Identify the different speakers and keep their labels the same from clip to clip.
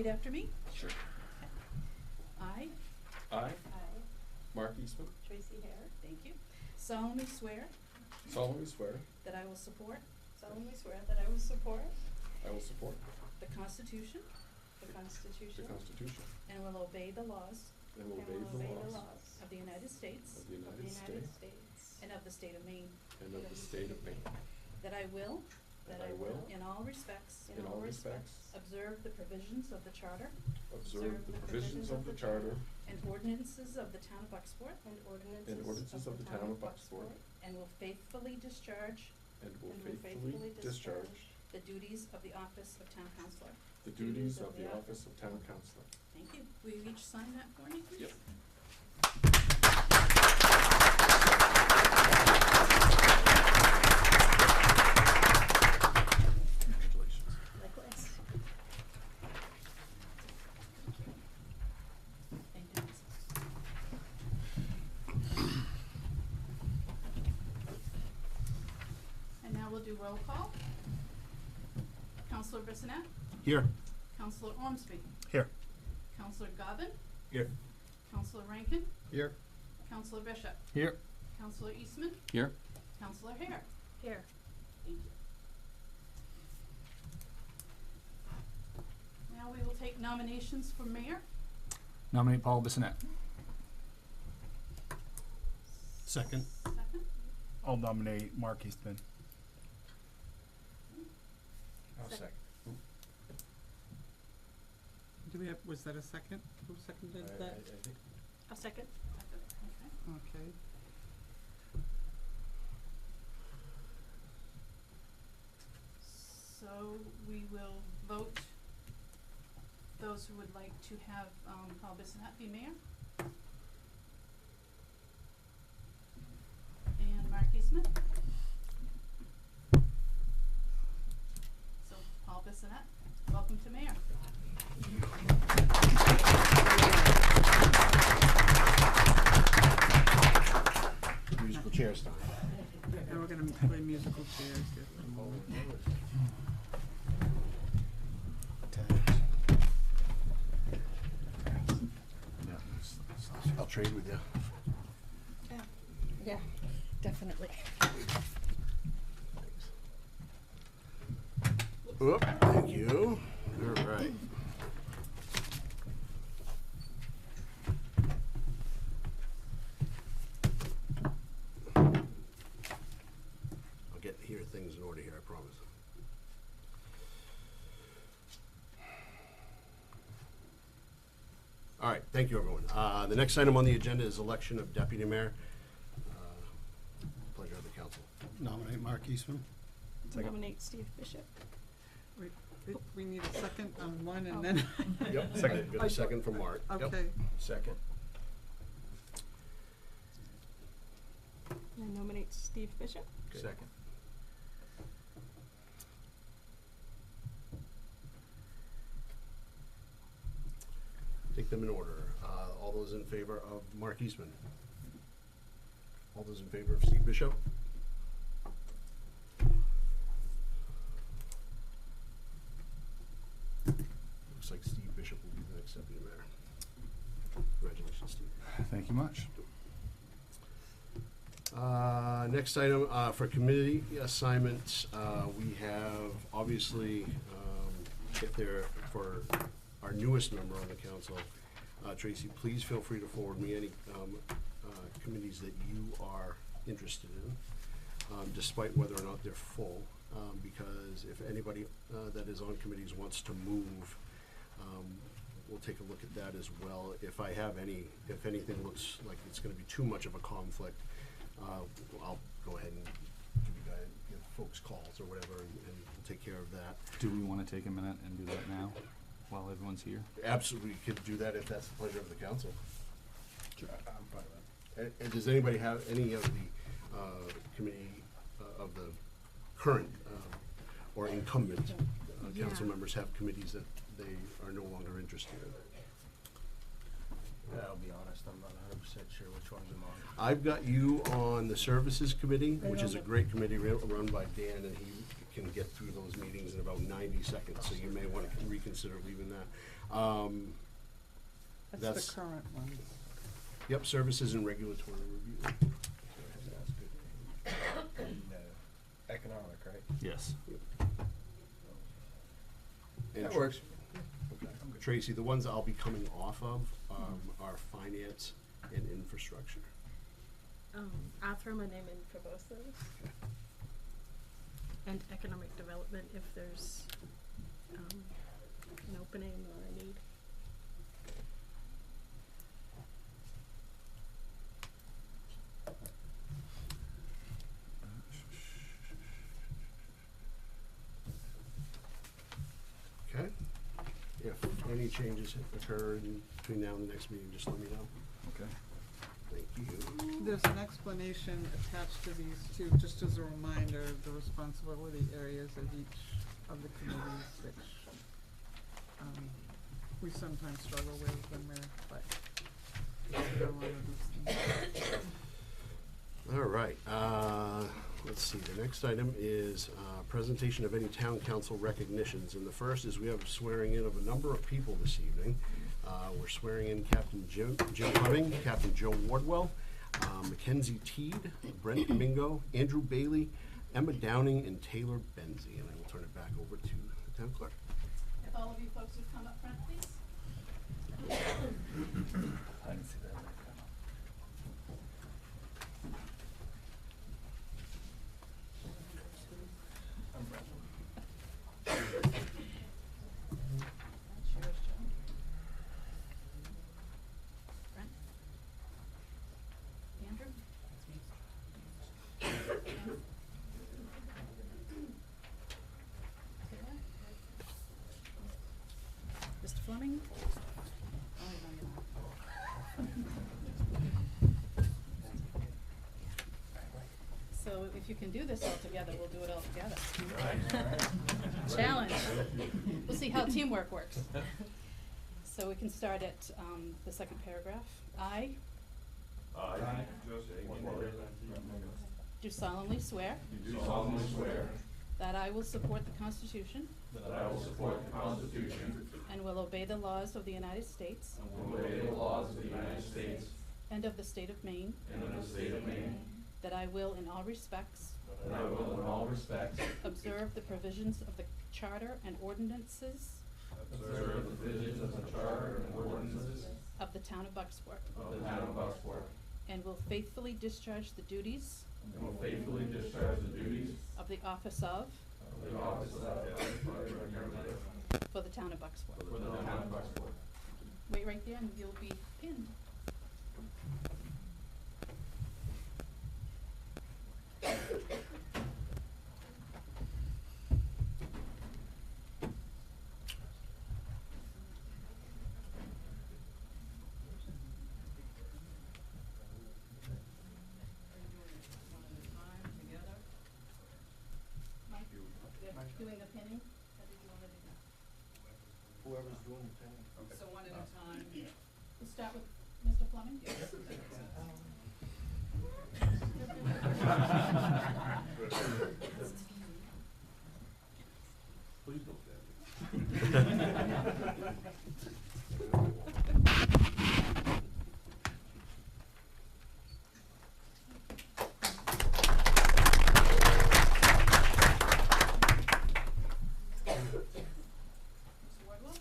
Speaker 1: repeat after me.
Speaker 2: Sure.
Speaker 1: I
Speaker 2: I, Mark Eastman,
Speaker 3: Tracy Hare,
Speaker 1: thank you, solemnly swear
Speaker 2: solemnly swear
Speaker 1: that I will support
Speaker 3: solemnly swear that I will support
Speaker 2: I will support
Speaker 1: the Constitution
Speaker 3: the
Speaker 2: the
Speaker 3: Constitution
Speaker 2: Constitution
Speaker 1: and will obey the laws
Speaker 2: and will
Speaker 3: and
Speaker 2: obey
Speaker 3: will obey
Speaker 2: the
Speaker 3: the
Speaker 2: laws
Speaker 3: laws
Speaker 1: of the United States
Speaker 2: of the
Speaker 3: of the
Speaker 2: United
Speaker 3: United
Speaker 2: States
Speaker 3: States
Speaker 1: and of the state of Maine,
Speaker 2: and of the state of Maine,
Speaker 1: that I will,
Speaker 2: that I will,
Speaker 1: in all respects,
Speaker 2: in all respects,
Speaker 1: observe the provisions of the Charter
Speaker 2: observe the provisions of the Charter
Speaker 1: and ordinances of the town of Bucksport,
Speaker 3: and
Speaker 2: and ordinances of the town of Bucksport,
Speaker 1: and will faithfully discharge
Speaker 2: and will
Speaker 3: and will
Speaker 2: faithfully discharge
Speaker 1: the duties of the office of town councillor.
Speaker 2: the duties of the office of town councillor.
Speaker 1: Thank you. Will you each sign that for me, please?
Speaker 2: Yep. Congratulations.
Speaker 3: Likewise.
Speaker 1: Thank you. And now we'll do roll call. Councillor Bissonnette?
Speaker 4: Here.
Speaker 1: Councillor Ormsby?
Speaker 4: Here.
Speaker 1: Councillor Gobbin?
Speaker 4: Here.
Speaker 1: Councillor Rankin?
Speaker 4: Here.
Speaker 1: Councillor Bishop?
Speaker 4: Here.
Speaker 1: Councillor Eastman?
Speaker 2: Here.
Speaker 1: Councillor Hare?
Speaker 3: Here.
Speaker 1: Thank you. Now we will take nominations for mayor.
Speaker 4: Nominate Paul Bissonnette. Second.
Speaker 1: Second.
Speaker 4: I'll nominate Mark Eastman.
Speaker 3: I'll second.
Speaker 5: Do we have, was that a second? Who seconded that?
Speaker 3: I'll second.
Speaker 1: Okay.
Speaker 5: Okay.
Speaker 1: So we will vote those who would like to have Paul Bissonnette be mayor. And Mark Eastman. So Paul Bissonnette, welcome to mayor.
Speaker 4: Musical chairs time.
Speaker 5: And we're gonna play musical chairs.
Speaker 4: I'll trade with you.
Speaker 3: Yeah, definitely.
Speaker 4: Oop, thank you. All right. I'll get here things in order here, I promise. All right, thank you, everyone. The next item on the agenda is election of deputy mayor. Pleasure of the council.
Speaker 6: Nominate Mark Eastman.
Speaker 3: Nominate Steve Bishop.
Speaker 5: Wait, we need a second on one
Speaker 3: Oh.
Speaker 5: and then,
Speaker 4: Yep, second. Got a second from Mark. Yep.
Speaker 5: okay.
Speaker 4: Second.
Speaker 3: I nominate Steve Bishop.
Speaker 4: Second. Take them in order. All those in favor of Mark Eastman? All those in favor of Steve Bishop? Looks like Steve Bishop will be the next deputy mayor. Congratulations, Steve.
Speaker 6: Thank you much.
Speaker 4: Next item, for committee assignments, we have obviously, for our newest member on the council, Tracy, please feel free to forward me any, committees that you are interested in, despite whether or not they're full, because if anybody, that is on committees wants to move, we'll take a look at that as well. If I have any, if anything looks like it's gonna be too much of a conflict, I'll go ahead and give folks calls or whatever, and we'll take care of that.
Speaker 6: Do we want to take a minute and do that now, while everyone's here?
Speaker 4: Absolutely, could do that if that's the pleasure of the council. And does anybody have any of the, committee, of the current, or incumbent, council members have committees that they are no longer interested in?
Speaker 7: I'll be honest, I'm not 100% sure which ones I'm on.
Speaker 4: I've got you on the services committee, which is a great committee run by Dan, and he can get through those meetings in about 90 seconds, so you may want to reconsider leaving that.
Speaker 5: That's
Speaker 4: That's-
Speaker 5: the current one.
Speaker 4: Yep, services and regulatory review.
Speaker 7: That's good. And, economic, right?
Speaker 6: Yes.
Speaker 4: And
Speaker 7: That
Speaker 4: Tr-
Speaker 7: works.
Speaker 4: Okay. Tracy, the ones I'll be coming off of are finance and infrastructure.
Speaker 3: I'll throw my name in for both those.
Speaker 4: Okay.
Speaker 3: And economic development if there's, an opening or a need.
Speaker 4: Okay? If any changes occur between now and the next meeting, just let me know.
Speaker 6: Okay.
Speaker 4: Thank you.
Speaker 5: There's an explanation attached to these two, just as a reminder of the responsibility areas of each of the committees, which we sometimes struggle with when we're, go on with these things.
Speaker 4: All right, let's see, the next item is, presentation of any town council recognitions, and the first is we have a swearing in of a number of people this evening. We're swearing in Captain Jim Fleming, Captain Joe Wardwell, Mackenzie Teed, Brent Mingo, Andrew Bailey, Emma Downing, and Taylor Benzie, and I will turn it back over to the town clerk.
Speaker 1: If all of you folks would come up front, please.
Speaker 6: I didn't see that.
Speaker 1: That's yours, Joe. Brent? Andrew? Em? Taylor? Mr. Fleming? Oh, no, you're not. So if you can do this all together, we'll do it all together. Challenge. We'll see how teamwork works. So we can start at the second paragraph. I do solemnly swear that I will support the Constitution and will obey the laws of the United States and of the state of Maine, that I will in all respects observe the provisions of the Charter and ordinances of the town of Bucksport, and will faithfully discharge the duties of the office of for the town of Bucksport. Wait right there and you'll be pinned. Mike, you're doing the pinning? How did you want to do that?
Speaker 7: Whoever's doing the thing.
Speaker 1: So one at a time. We'll start with Mr. Fleming?
Speaker 2: Please don't
Speaker 1: Mr. Wardwell?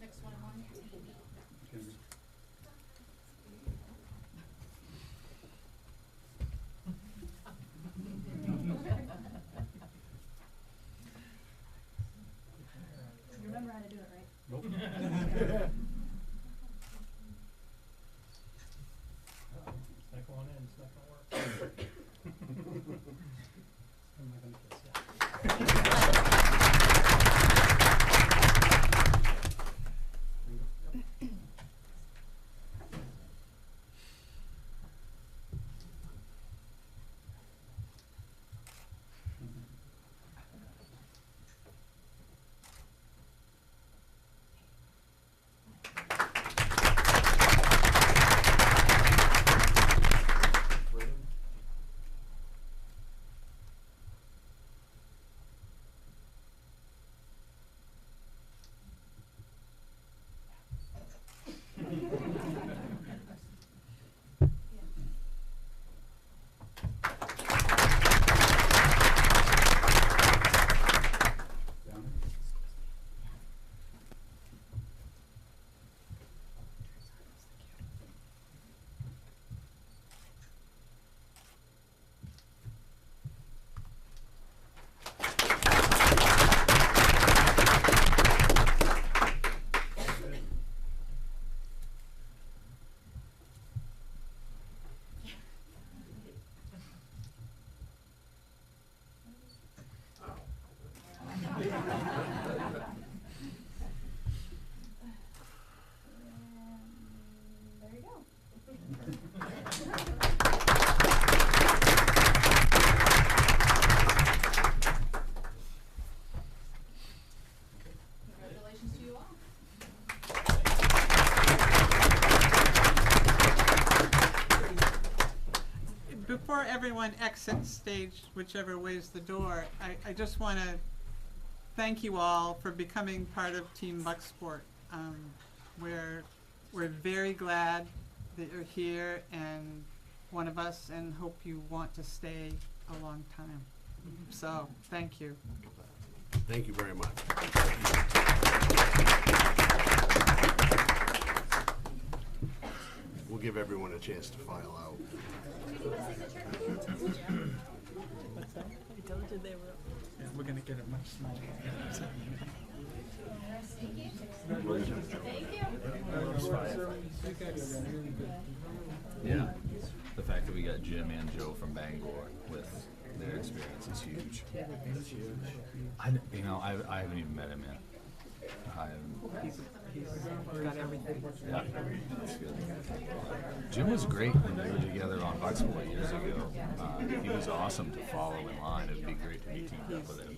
Speaker 1: Next one in line. You remember how to do it, right?
Speaker 7: It's not going in, it's not gonna work. I'm not gonna kiss ya.
Speaker 5: everyone exits stage, whichever way's the door, I just want to thank you all for becoming part of Team Bucksport. We're very glad that you're here and one of us, and hope you want to stay a long time. So, thank you.
Speaker 4: Thank you very much. We'll give everyone a chance to file out.
Speaker 3: I told you they were.
Speaker 5: Yeah, we're gonna get it much smaller.
Speaker 6: Yeah. The fact that we got Jim and Joe from Bangor with their experience is huge. I haven't even met him yet.
Speaker 5: He's got everything.
Speaker 6: Yeah, that's good. Jim was great when we were together on Bucksport years ago. He was awesome to follow in line. It'd be great to be teamed up with him.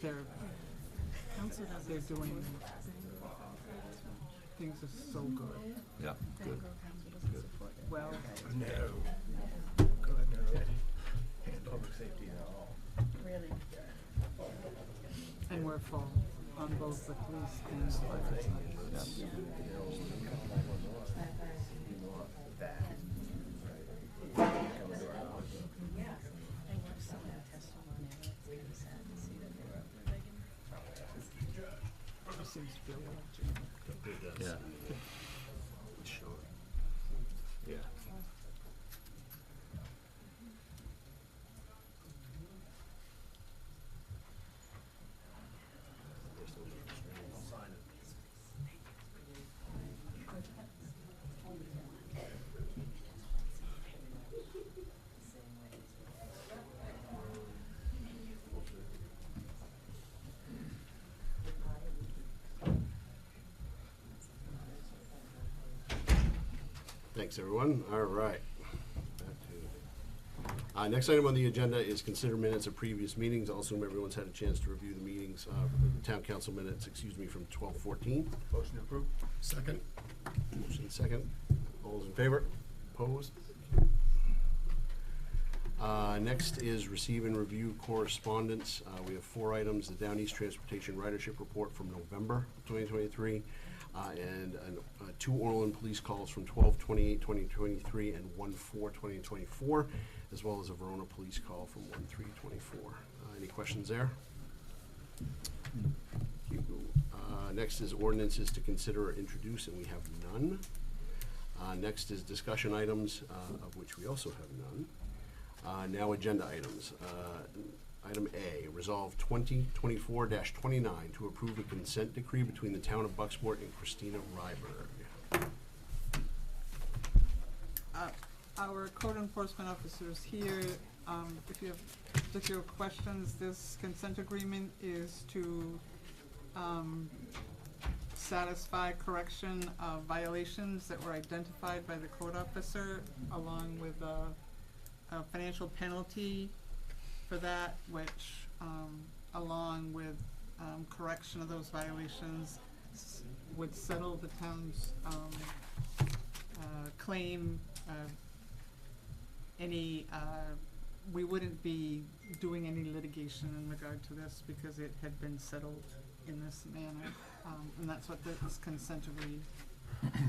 Speaker 5: They're doing, things are so good.
Speaker 6: Yeah, good.
Speaker 5: Well,
Speaker 2: Public safety and all.
Speaker 3: Really?
Speaker 5: and we're full on both the police and the fire side.
Speaker 6: Yeah.
Speaker 3: I watched some of the testimony, and it's kind of sad to see that they're begging.
Speaker 5: There seems to be a lot of change.
Speaker 6: Yeah.
Speaker 4: Sure.
Speaker 6: Yeah.
Speaker 4: Thanks, everyone. All right. Next item on the agenda is consider minutes of previous meetings. I'll assume everyone's had a chance to review the meetings, the town council minutes, from 12/14.
Speaker 2: Motion to approve.
Speaker 4: Second. Motion second. All those in favor? Opposed? Next is receive and review correspondence. We have 4 items: the Down East Transportation Ridership Report from November 2023, and 2 Orland police calls from 12/28/2023 and 1/4/2024, as well as a Verona police call from 1/3/24. Any questions there? Thank you. Next is ordinances to consider or introduce, and we have none. Next is discussion items, of which we also have none. Now agenda items. Item A, resolve 2024-29 to approve a consent decree between the town of Bucksport and Christina Ryberg.
Speaker 5: Our code enforcement officers here, if you have particular questions, this consent agreement is to satisfy correction of violations that were identified by the code officer, along with a financial penalty for that, which, along with correction of those violations, would settle the town's claim. We wouldn't be doing any litigation in regard to this because it had been settled in this manner. And that's what this consent decree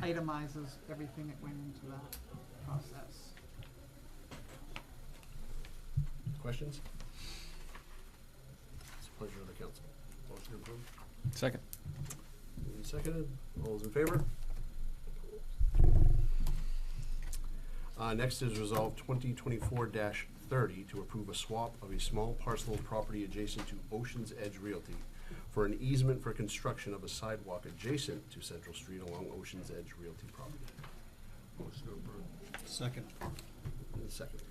Speaker 5: itemizes, everything that went into that process.
Speaker 4: Questions? It's a pleasure of the council. Motion approved.
Speaker 6: Second.
Speaker 4: Moved and seconded. All those in favor? Next is resolve 2024-30 to approve a swap of a small parcel of property adjacent to Ocean's Edge Realty for an easement for construction of a sidewalk adjacent to Central Street along Ocean's Edge Realty property.
Speaker 2: Motion to approve.
Speaker 4: Second. Second.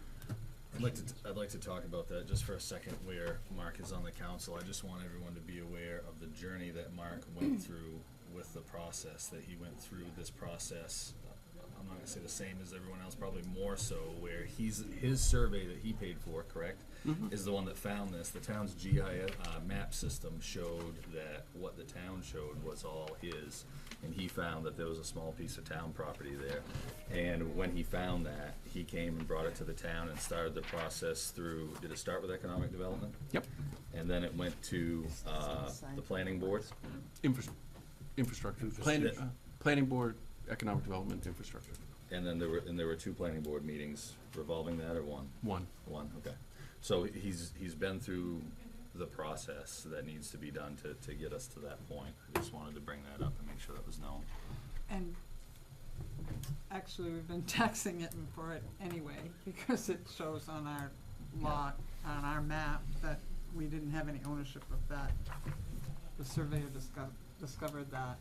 Speaker 8: I'd like to talk about that just for a second, where Mark is on the council. I just want everyone to be aware of the journey that Mark went through with the process, that he went through this process I'm not gonna say the same as everyone else, probably more so, where his survey that he paid for, correct? Is the one that found this. The town's GIS, map system showed that what the town showed was all his. And he found that there was a small piece of town property there. And when he found that, he came and brought it to the town and started the process through, did it start with economic development?
Speaker 2: Yep.
Speaker 8: And then it went to, the planning board?
Speaker 2: Infrastructure.
Speaker 8: Planning-
Speaker 2: Planning board, economic development, infrastructure.
Speaker 8: And then there were 2 planning board meetings revolving that, or one?
Speaker 2: One.
Speaker 8: One, okay. So he's been through the process that needs to be done to get us to that point. I just wanted to bring that up and make sure that was known.
Speaker 5: And actually, we've been taxing it for it anyway, because it shows on our lot, on our map, that we didn't have any ownership of that. The surveyor discovered that.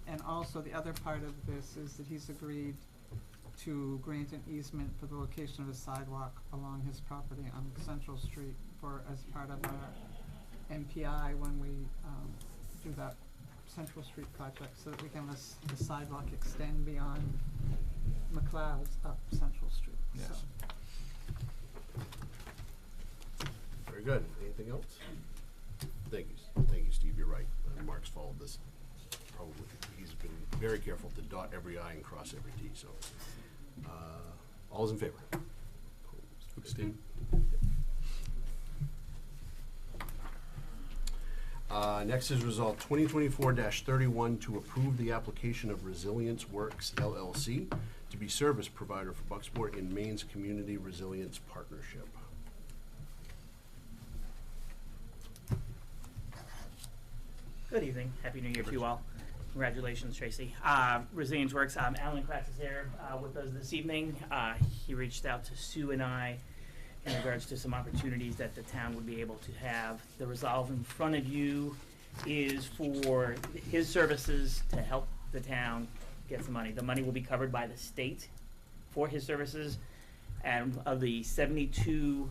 Speaker 5: And also, the other part of this is that he's agreed to grant an easement for the location of a sidewalk along his property on Central Street as part of our MPI when we, do that Central Street project, so that we can let the sidewalk extend beyond McLeod's up Central Street,
Speaker 2: Yes.
Speaker 5: so.
Speaker 4: Very good. Anything else? Thank you, Steve, you're right. Mark's followed this probably, he's been very careful to dot every I and cross every T, so. All's in favor? Opposed?
Speaker 2: Abstain.
Speaker 4: Next is Resolve 2024-31 to approve the application of Resilience Works LLC to be service provider for Bucksport in Maine's Community Resilience Partnership.
Speaker 9: Good evening. Happy New Year to you all. Congratulations, Tracy. Resilience Works, Alan Kratz is here with us this evening. He reached out to Sue and I in regards to some opportunities that the town would be able to have. The resolve in front of you is for his services to help the town get some money. The money will be covered by the state for his services. And of the 72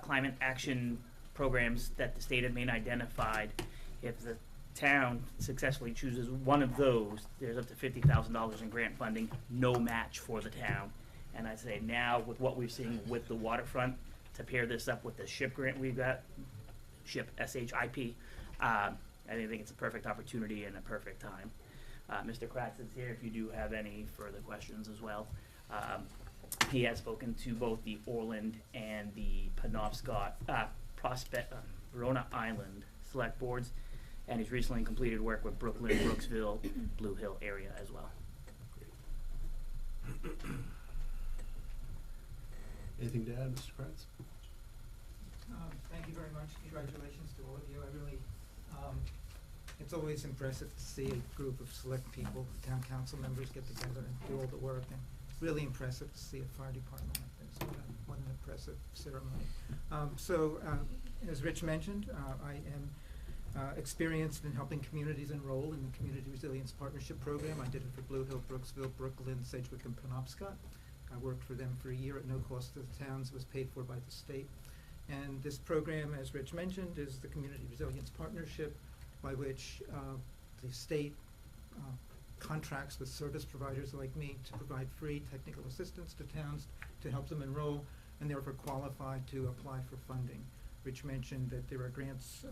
Speaker 9: climate action programs that the state of Maine identified, if the town successfully chooses one of those, there's up to $50,000 in grant funding, no match for the town. And I say now, with what we've seen with the waterfront, to pair this up with the SHIP grant we've got, SHIP, S-H-I-P, I think it's a perfect opportunity and a perfect time. Mr. Kratz is here if you do have any further questions as well. He has spoken to both the Orland and the Penobscot, Verona Island select boards, and he's recently completed work with Brooklyn, Brooksville, Blue Hill area as well.
Speaker 4: Anything to add, Mr. Kratz?
Speaker 10: Thank you very much. Congratulations to all of you. I really, it's always impressive to see a group of select people, town council members get together and do all the work, and really impressive to see a fire department like this. What an impressive ceremony. As Rich mentioned, I am experienced in helping communities enroll in the Community Resilience Partnership Program. I did it for Blue Hill, Brooksville, Brooklyn, Sedgwick, and Penobscot. I worked for them for a year at no cost to the towns. It was paid for by the state. And this program, as Rich mentioned, is the Community Resilience Partnership, by which the state contracts with service providers like me to provide free technical assistance to towns to help them enroll, and therefore qualify to apply for funding. Rich mentioned that there are grants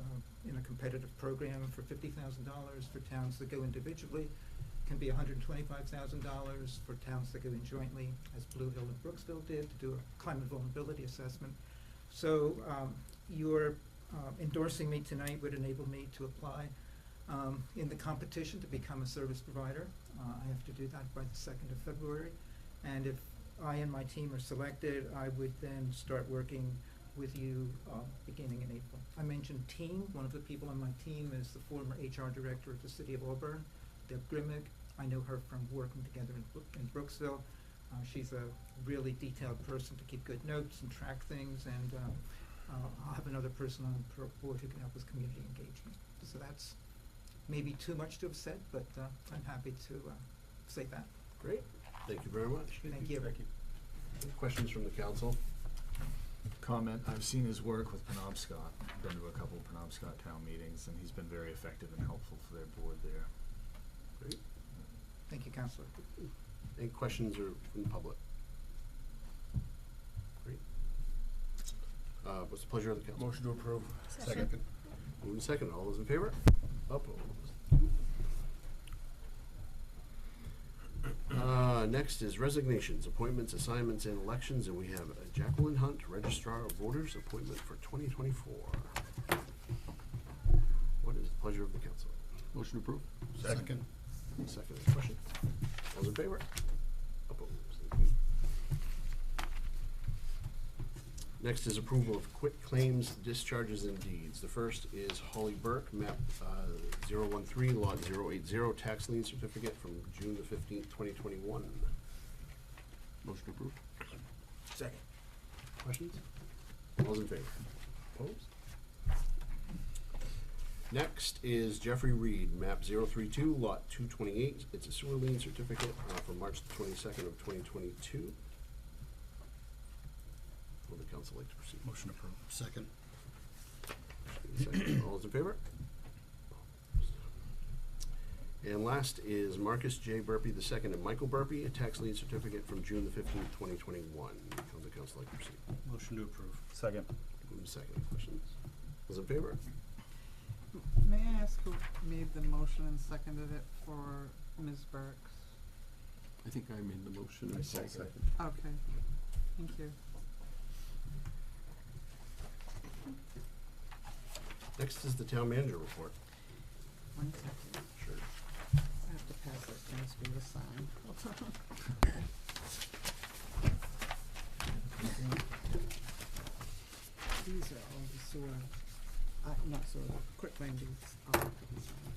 Speaker 10: in a competitive program for $50,000 for towns that go individually. Can be $125,000 for towns that go in jointly, as Blue Hill and Brooksville did, to do a climate vulnerability assessment. So your endorsing me tonight would enable me to apply in the competition to become a service provider. I have to do that by the 2nd of February. And if I and my team are selected, I would then start working with you beginning in April. I mentioned team. One of the people on my team is the former HR director of the City of Auburn, Deb Grimmick. I know her from working together in Brooksville. She's a really detailed person to keep good notes and track things, and I'll have another person on the board who can help with community engagement. So that's maybe too much to have said, but I'm happy to say that.
Speaker 4: Great. Thank you very much.
Speaker 10: Thank you.
Speaker 4: Any questions from the council?
Speaker 8: Comment, I've seen his work with Penobscot, been to a couple of Penobscot town meetings, and he's been very effective and helpful for their board there.
Speaker 4: Great.
Speaker 10: Thank you, Councilor.
Speaker 4: Any questions or from the public? Great. What's the pleasure of the council?
Speaker 2: Motion to approve.
Speaker 1: Second.
Speaker 4: Move in second. All those in favor? Opposed? Next is resignations, appointments, assignments, and elections, and we have Jacqueline Hunt, Registrar of Voters, appointment for 2024. What is the pleasure of the council?
Speaker 2: Motion to approve.
Speaker 4: Second. Second, any question? All those in favor? Opposed? Thank you. Next is approval of quit claims, discharges, and deeds. The first is Holly Burke, map 013, lot 080, tax lien certificate from June the 15th, 2021.
Speaker 2: Motion to approve.
Speaker 4: Second. Questions? All those in favor? Opposed? Next is Jeffrey Reed, map 032, lot 228. It's a sewer lien certificate from March the 22nd of 2022. Would the council like to proceed?
Speaker 6: Motion approved.
Speaker 4: Second. Second. All those in favor? And last is Marcus J. Burpee II and Michael Burpee, a tax lien certificate from June the 15th, 2021. Would the council like to proceed?
Speaker 6: Motion to approve. Second.
Speaker 4: Move to second. Questions? Those in favor?
Speaker 5: May I ask who made the motion and seconded it for Ms. Burks?
Speaker 2: I think I made the motion. and Paul seconded.
Speaker 5: Okay, thank you.
Speaker 4: Next is the town manager report.
Speaker 5: 1 second.
Speaker 4: Sure.
Speaker 5: I have to pass it down for you to sign. These are all the sewer, not sewer, quick claim deeds. All have to be signed.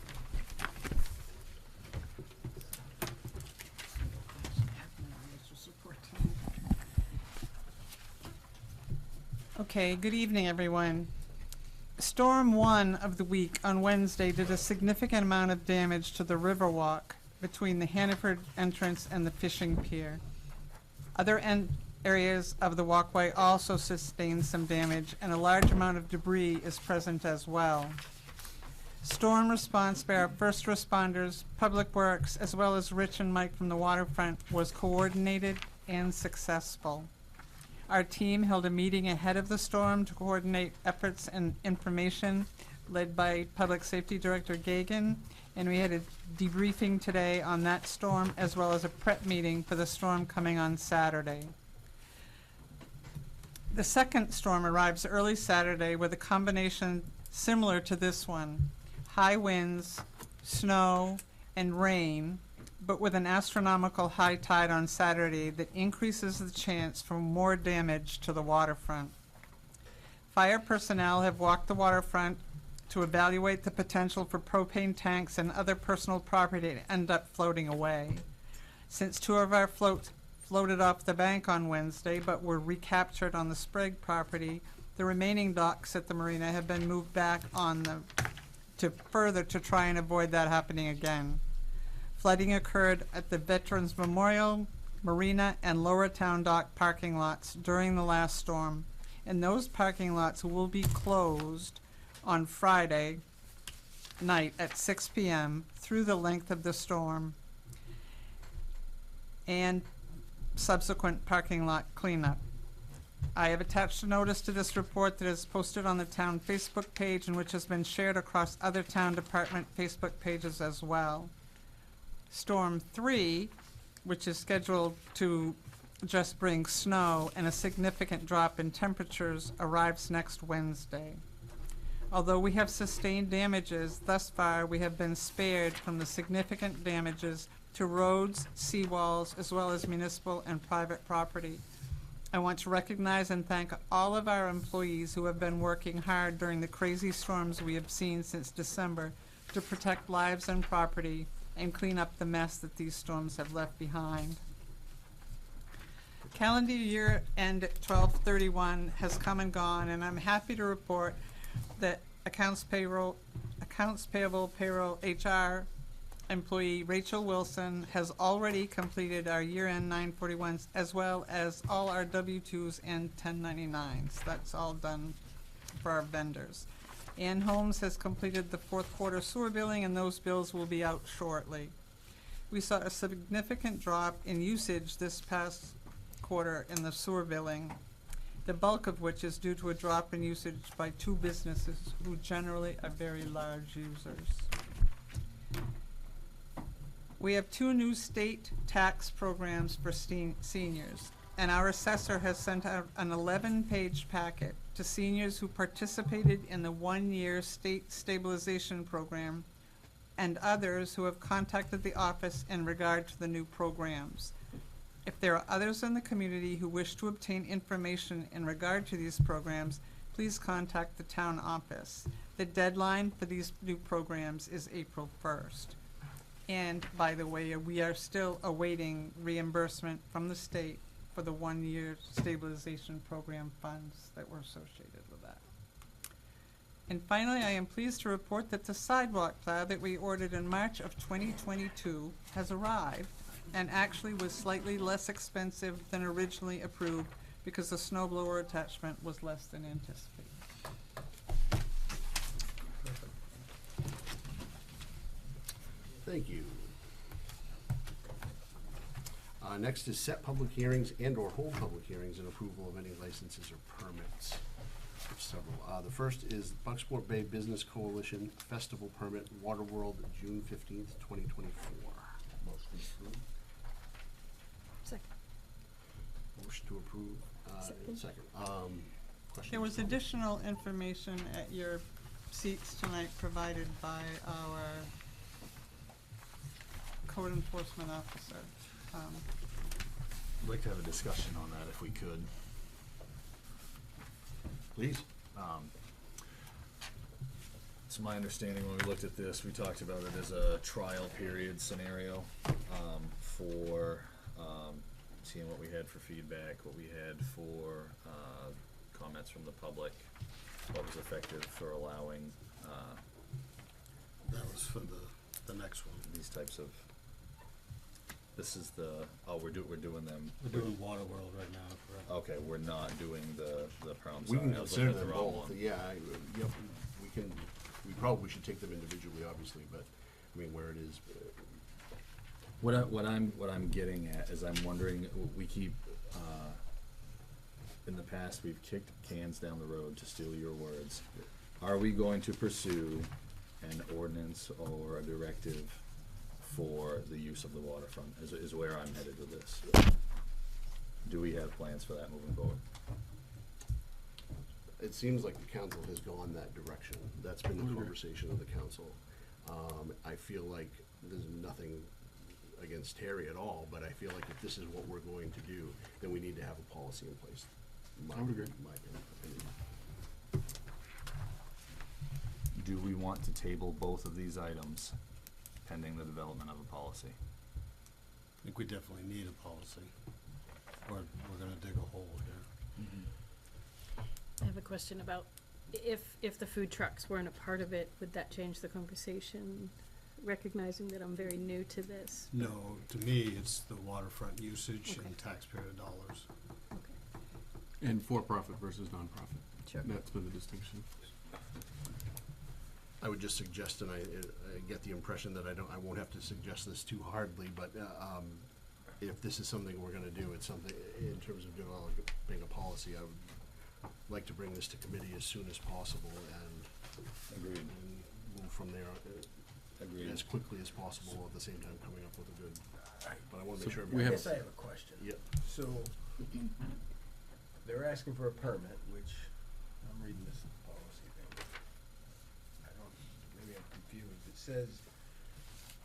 Speaker 5: Okay, good evening, everyone. Storm 1 of the week on Wednesday did a significant amount of damage to the Riverwalk between the Hannaford entrance and the fishing pier. Other areas of the walkway also sustained some damage, and a large amount of debris is present as well. Storm response by our first responders, Public Works, as well as Rich and Mike from the waterfront was coordinated and successful. Our team held a meeting ahead of the storm to coordinate efforts and information, led by Public Safety Director Gagan, and we had a debriefing today on that storm, as well as a prep meeting for the storm coming on Saturday. The second storm arrives early Saturday with a combination similar to this one: high winds, snow, and rain, but with an astronomical high tide on Saturday that increases the chance for more damage to the waterfront. Fire personnel have walked the waterfront to evaluate the potential for propane tanks and other personal property to end up floating away. Since 2 of our floats floated off the bank on Wednesday but were recaptured on the Sprague property, the remaining docks at the marina have been moved back on to try and avoid that happening again. Flooding occurred at the Veterans Memorial, Marina, and Lower Town Dock parking lots during the last storm, and those parking lots will be closed on Friday night at 6 p.m. through the length of the storm and subsequent parking lot cleanup. I have attached a notice to this report that is posted on the town Facebook page and which has been shared across other town department Facebook pages as well. Storm 3, which is scheduled to just bring snow and a significant drop in temperatures, arrives next Wednesday. Although we have sustained damages, thus far we have been spared from the significant damages to roads, seawalls, as well as municipal and private property. I want to recognize and thank all of our employees who have been working hard during the crazy storms we have seen since December to protect lives and property and clean up the mess that these storms have left behind. Calendar year end at 12/31 has come and gone, and I'm happy to report that accounts payable, payroll, HR employee Rachel Wilson has already completed our year-end 941s, as well as all our W-2s and 1099s. That's all done for our vendors. Ann Holmes has completed the 4th quarter sewer billing, and those bills will be out shortly. we saw a significant drop in usage this past quarter in the sewer billing, the bulk of which is due to a drop in usage by two businesses who generally are very large users. We have two new state tax programs for seniors, and our assessor has sent out an 11-page packet to seniors who participated in the one-year state stabilization program and others who have contacted the office in regard to the new programs. If there are others in the community who wish to obtain information in regard to these programs, please contact the town office. The deadline for these new programs is April 1st. And, by the way, we are still awaiting reimbursement from the state for the one-year stabilization program funds that were associated with that. And finally, I am pleased to report that the sidewalk plow that we ordered in March of 2022 has arrived and actually was slightly less expensive than originally approved because the snow blower attachment was less than anticipated.
Speaker 4: Thank you. Next is set public hearings and/or hold public hearings and approval of any licenses or permits. Several. The first is Bucksport Bay Business Coalition Festival Permit, Waterworld, June 15th, 2024. Motion approved.
Speaker 3: Second.
Speaker 4: Motion to approve. Second. Questions?
Speaker 5: There was additional information at your seats tonight provided by our code enforcement officer.
Speaker 6: I'd like to have a discussion on that if we could.
Speaker 4: Please.
Speaker 8: It's my understanding when we looked at this, we talked about it as a trial period scenario for seeing what we had for feedback, what we had for comments from the public, what was effective for allowing
Speaker 4: That was for the next one.
Speaker 8: these types of. This is the we're doing them.
Speaker 11: We're doing Waterworld right now, correct?
Speaker 8: Okay, we're not doing the prom.
Speaker 4: We can
Speaker 8: sorry, I was looking
Speaker 4: consider
Speaker 8: at the
Speaker 4: them
Speaker 8: wrong
Speaker 4: both,
Speaker 8: one.
Speaker 4: yeah, yep, we probably should take them individually, obviously, but, I mean, where it is,
Speaker 8: What I'm getting at is I'm wondering, we keep, in the past, we've kicked cans down the road, to steal your words. Are we going to pursue an ordinance or a directive for the use of the waterfront, is where I'm headed with this? Do we have plans for that moving forward?
Speaker 4: it seems like the council has gone that direction. That's been the conversation of the council. I feel like there's nothing against Terry at all, but I feel like if this is what we're going to do, then we need to have a policy in place.
Speaker 2: I would agree.
Speaker 4: My opinion.
Speaker 6: Do we want to table both of these items pending the development of a policy?
Speaker 11: I think we definitely need a policy, or we're gonna dig a hole here.
Speaker 3: I have a question about if the food trucks weren't a part of it, would that change the conversation? Recognizing that I'm very new to this.
Speaker 11: No, to me, it's the waterfront usage
Speaker 3: Okay.
Speaker 11: and taxpayer dollars.
Speaker 3: Okay.
Speaker 2: And for-profit versus nonprofit.
Speaker 3: Sure.
Speaker 2: That's been the distinction.
Speaker 4: I would just suggest, and I get the impression that I won't have to suggest this too hardly, but if this is something we're gonna do, it's something, in terms of developing a policy, I would like to bring this to committee as soon as possible and
Speaker 8: Agreed.
Speaker 4: move from there
Speaker 8: Agreed.
Speaker 4: as quickly as possible, at the same time coming up with a good, but I wanna make
Speaker 2: So
Speaker 4: sure.
Speaker 2: we
Speaker 12: I
Speaker 2: have-
Speaker 12: guess I have a question.
Speaker 4: Yep.
Speaker 12: So, they're asking for a permit, which, I'm reading this policy thing. Maybe I'm confused. It says,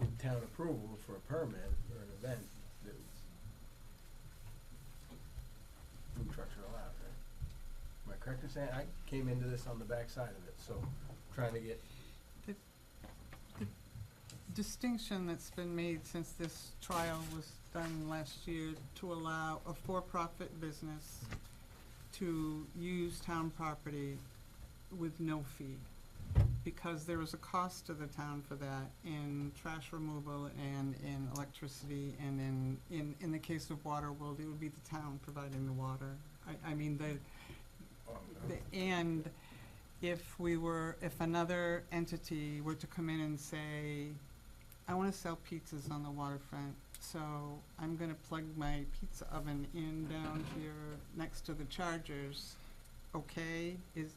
Speaker 12: in town approval for a permit or an event, that food trucks are allowed, right? Am I correct in saying, I came into this on the backside of it, so, trying to get,
Speaker 5: Distinction that's been made since this trial was done last year to allow a for-profit business to use town property with no fee. Because there is a cost to the town for that in trash removal and in electricity and in the case of Waterworld, it would be the town providing the water. I mean, and if another entity were to come in and say, I wanna sell pizzas on the waterfront, so I'm gonna plug my pizza oven in down here next to the Chargers. Okay, is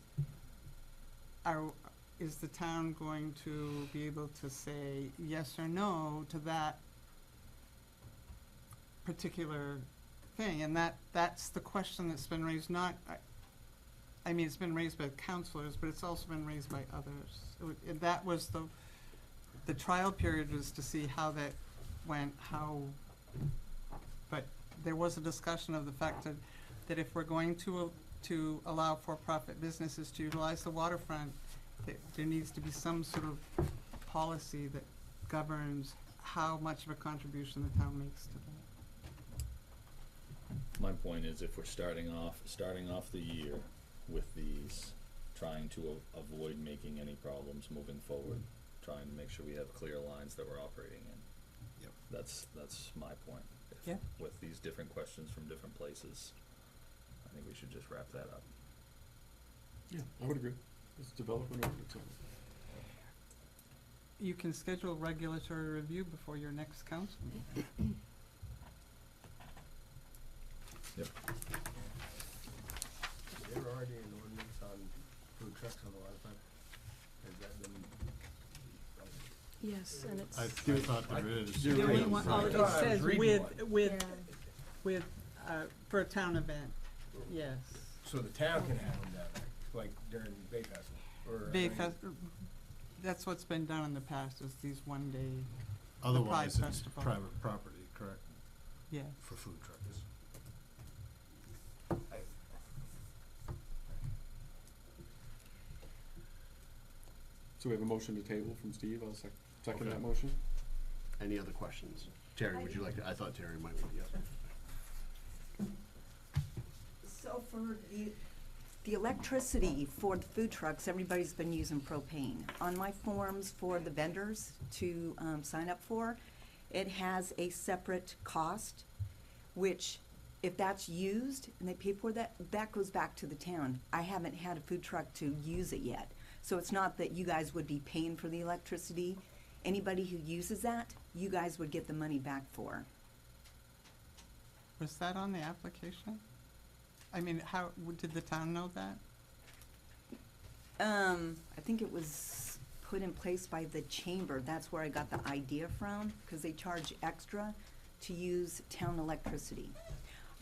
Speaker 5: the town going to be able to say yes or no to that particular thing? And that's the question that's been raised, I mean, it's been raised by counselors, but it's also been raised by others. That was the trial period was to see how that went, but there was a discussion of the fact that if we're going to allow for-profit businesses to utilize the waterfront, that there needs to be some sort of policy that governs how much of a contribution the town makes to that.
Speaker 8: My point is, if we're starting off the year with these, trying to avoid making any problems moving forward, trying to make sure we have clear lines that we're operating in.
Speaker 4: Yep.
Speaker 8: That's my point.
Speaker 5: Yeah.
Speaker 8: With these different questions from different places, I think we should just wrap that up.
Speaker 2: Yeah, I would agree. Let's develop an ordinance on it.
Speaker 5: You can schedule regulatory review before your next council meeting.
Speaker 8: Yep.
Speaker 12: Is there already an ordinance on food trucks on the waterfront? Has that been?
Speaker 3: Yes, and it's.
Speaker 11: I thought there is.
Speaker 5: The only one,
Speaker 12: I
Speaker 5: it
Speaker 12: thought I was
Speaker 5: says
Speaker 12: reading
Speaker 5: with, for a town event, yes.
Speaker 12: So the town can have them down there, like during Bay Festival, or?
Speaker 5: That's what's been done in the past, is these one day,
Speaker 11: Otherwise,
Speaker 5: Pride
Speaker 11: it's
Speaker 5: Festival.
Speaker 11: private property, correct,
Speaker 5: yeah.
Speaker 11: for food trucks.
Speaker 2: So we have a motion to table from Steve. I'll second
Speaker 4: Okay.
Speaker 2: that motion.
Speaker 4: Any other questions? Terry, would you like to, I thought Terry might want, yes.
Speaker 13: So for the electricity for the food trucks, everybody's been using propane. On my forms for the vendors to sign up for, it has a separate cost, which if that's used and they pay for that, that goes back to the town. I haven't had a food truck to use it yet. So it's not that you guys would be paying for the electricity. Anybody who uses that, you guys would get the money back for.
Speaker 5: Was that on the application? I mean, did the town know that?
Speaker 13: I think it was put in place by the chamber. That's where I got the idea from, because they charge extra to use town electricity.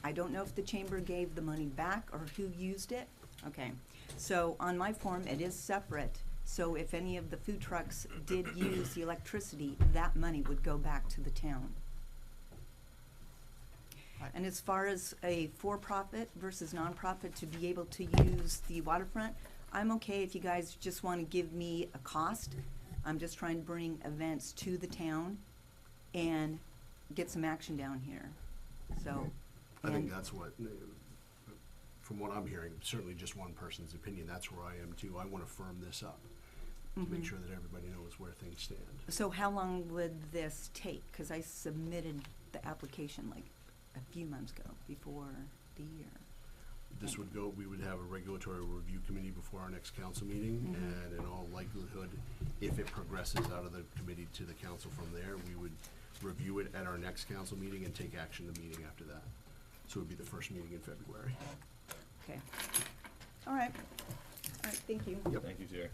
Speaker 13: I don't know if the chamber gave the money back or who used it. Okay, so on my form, it is separate. So if any of the food trucks did use the electricity, that money would go back to the town. And as far as a for-profit versus nonprofit to be able to use the waterfront, I'm okay if you guys just want to give me a cost. I'm just trying to bring events to the town and get some action down here. So,
Speaker 4: I think
Speaker 13: and
Speaker 4: that's what, from what I'm hearing, certainly just one person's opinion, that's where I am too. I wanna firm this up, to make sure that everybody knows where things stand.
Speaker 13: so how long would this take? Because I submitted the application like a few months ago, before the year.
Speaker 4: This would go, we would have a regulatory review committee before our next council meeting, and in all likelihood, if it progresses out of the committee to the council from there, we would review it at our next council meeting and take action the meeting after that. So it would be the first meeting in February.
Speaker 13: Okay. All right. All right, thank you.
Speaker 4: Yep.
Speaker 8: Thank you, Terry.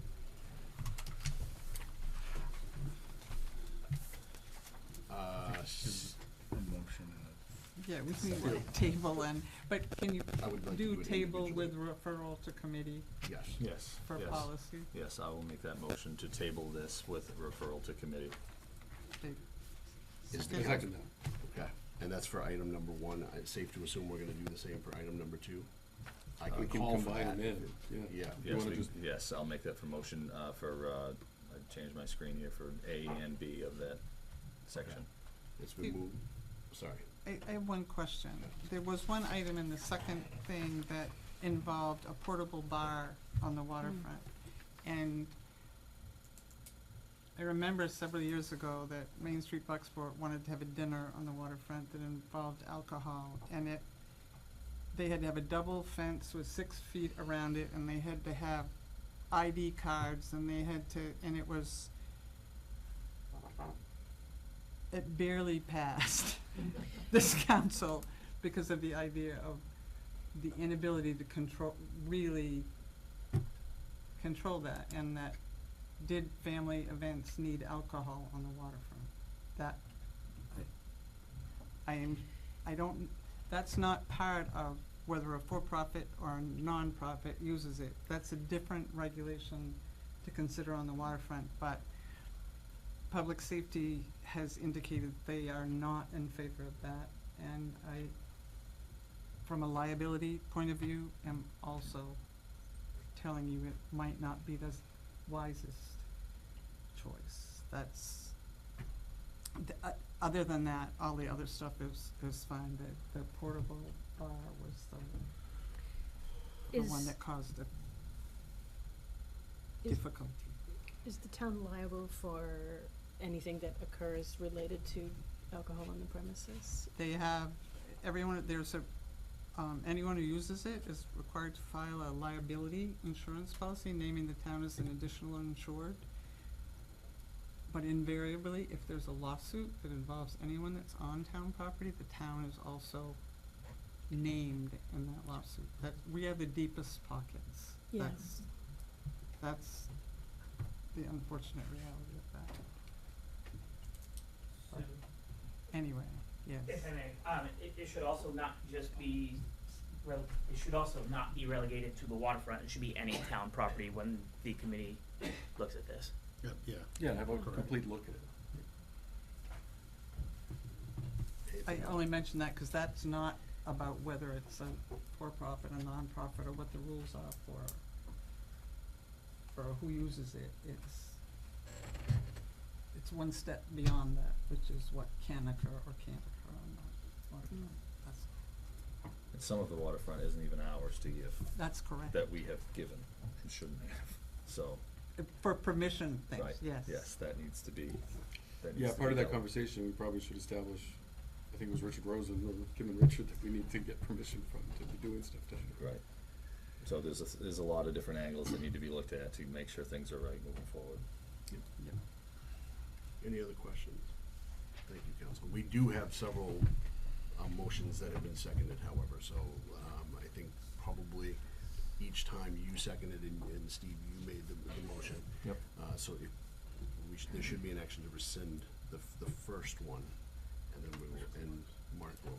Speaker 5: Yeah, we can table and, but can you
Speaker 4: I would like to
Speaker 5: do
Speaker 4: do it
Speaker 5: table with
Speaker 4: individually.
Speaker 5: referral to committee
Speaker 4: Yes.
Speaker 8: Yes.
Speaker 5: for
Speaker 8: yes.
Speaker 5: policy?
Speaker 8: Yes, I will make that motion to table this with referral to committee.
Speaker 4: Is the second okay, and that's for item number 1. It's safe to assume we're gonna do the same for item number 2. I
Speaker 2: We
Speaker 4: can
Speaker 2: can
Speaker 4: call for
Speaker 2: combine
Speaker 4: that.
Speaker 2: them in, yeah.
Speaker 4: Yeah.
Speaker 2: You wanna just,
Speaker 8: Yes, I'll make that for motion, I changed my screen here for A and B of that section.
Speaker 4: It's been moved, sorry.
Speaker 5: I have one question. There was one item in the second thing that involved a portable bar on the waterfront. And I remember several years ago that Main Street Bucksport wanted to have a dinner on the waterfront that involved alcohol. And they had to have a double fence with 6 feet around it, and they had to have ID cards, and they had to, and it was it barely passed this council because of the idea of the inability to really control that, and that did family events need alcohol on the waterfront? That, that's not part of whether a for-profit or a non-profit uses it. That's a different regulation to consider on the waterfront, but public safety has indicated they are not in favor of that, and I, from a liability point of view, am also telling you it might not be the wisest choice. That's, other than that, all the other stuff is fine. The portable bar was the one
Speaker 3: Is-
Speaker 5: that caused the
Speaker 3: Is-
Speaker 5: difficulty.
Speaker 3: Is the town liable for anything that occurs related to alcohol on the premises?
Speaker 5: They have, everyone, there's a, anyone who uses it is required to file a liability insurance policy naming the town as an additional insured. But invariably, if there's a lawsuit that involves anyone that's on town property, the town is also named in that lawsuit. That, we have the deepest pockets.
Speaker 3: Yeah.
Speaker 5: That's the unfortunate reality of that. But anyway, yes.
Speaker 9: If I may, it should also not just be, it should also not be relegated to the waterfront. It should be any town property when the committee looks at this.
Speaker 11: Yeah, yeah.
Speaker 2: Yeah, have a complete look at it.
Speaker 5: I only mention that because that's not about whether it's a for-profit, a non-profit, or what the rules are for who uses it. It's one step beyond that, which is what can occur or can't occur on the waterfront.
Speaker 8: And some of the waterfront isn't even ours to give,
Speaker 5: That's correct.
Speaker 8: that we have given and shouldn't have, so.
Speaker 5: For permission things,
Speaker 8: Right,
Speaker 5: yes.
Speaker 8: yes, that needs to be,
Speaker 2: Yeah, part of that conversation, we probably should establish, I think it was Richard Rosen or Kim and Richard, that we need to get permission from to be doing stuff down here.
Speaker 8: Right. So there's a lot of different angles that need to be looked at to make sure things are right moving forward.
Speaker 2: Yeah.
Speaker 4: Any other questions? Thank you, council. We do have several motions that have been seconded, however, so I think probably each time you seconded and Steve, you made the motion.
Speaker 2: Yep.
Speaker 4: So if there should be an action to rescind the first one, and then we will, and Mark will.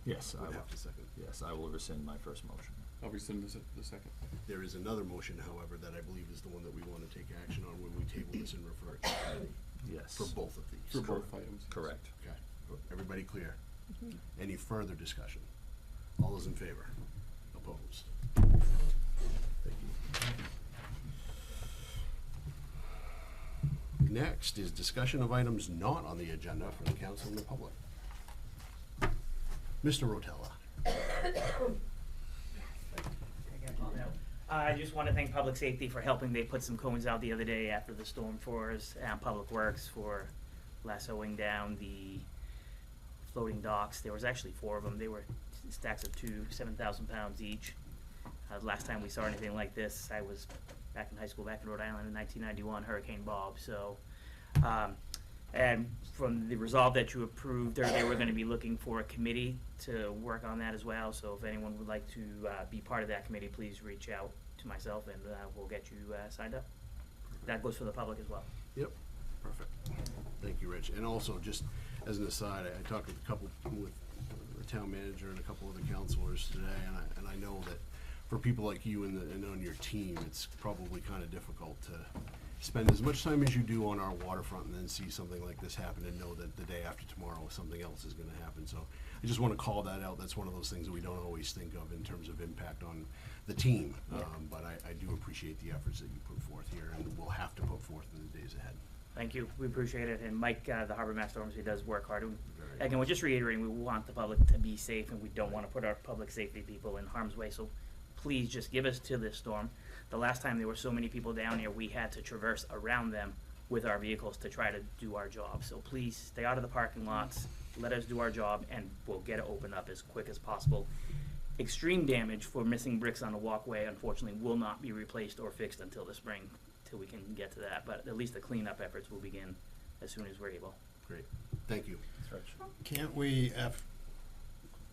Speaker 8: Yes, I
Speaker 4: would
Speaker 8: will.
Speaker 4: have to second.
Speaker 8: Yes, I will rescind my first motion.
Speaker 2: I'll rescind the second.
Speaker 4: There is another motion, however, that I believe is the one that we want to take action on when we table this and refer it to committee.
Speaker 8: Yes.
Speaker 4: For both of these.
Speaker 2: For both items.
Speaker 8: Correct.
Speaker 4: Okay, everybody clear? Any further discussion? All those in favor? Opposed? Thank you. Next is discussion of items not on the agenda for the council and the public. Mr. Rotella.
Speaker 9: I just want to thank Public Safety for helping. They put some cones out the other day after the storm for us, and Public Works for lassoing down the floating docks. There was actually 4 of them. They were stacks of 7,000 pounds each. Last time we saw anything like this, I was back in high school, back in Rhode Island in 1991, Hurricane Bob. So, and from the resolve that you approved, they were going to be looking for a committee to work on that as well. So if anyone would like to be part of that committee, please reach out to myself and we'll get you signed up. That goes for the public as well.
Speaker 4: Yep, perfect. Thank you, Rich. And also, just as an aside, I talked with the town manager and a couple of the councilors today, and I know that for people like you and on your team, it's probably kind of difficult to spend as much time as you do on our waterfront and then see something like this happen and know that the day after tomorrow something else is going to happen. So I just want to call that out. That's one of those things that we don't always think of in terms of impact on the team. But I do appreciate the efforts that you put forth here, and we'll have to put forth in the days ahead.
Speaker 9: Thank you. We appreciate it. And Mike, the Harbor Master Ormsby, does work hard. Again, we're just reiterating, we want the public to be safe, and we don't want to put our public safety people in harm's way. So please just give us to this storm. The last time there were so many people down here, we had to traverse around them with our vehicles to try to do our job. So please stay out of the parking lots, let us do our job, and we'll get it opened up as quick as possible. Extreme damage for missing bricks on the walkway, unfortunately, will not be replaced or fixed until the spring, till we can get to that. But at least the cleanup efforts will begin as soon as we're able.
Speaker 4: Great, thank you.
Speaker 11: Can't we,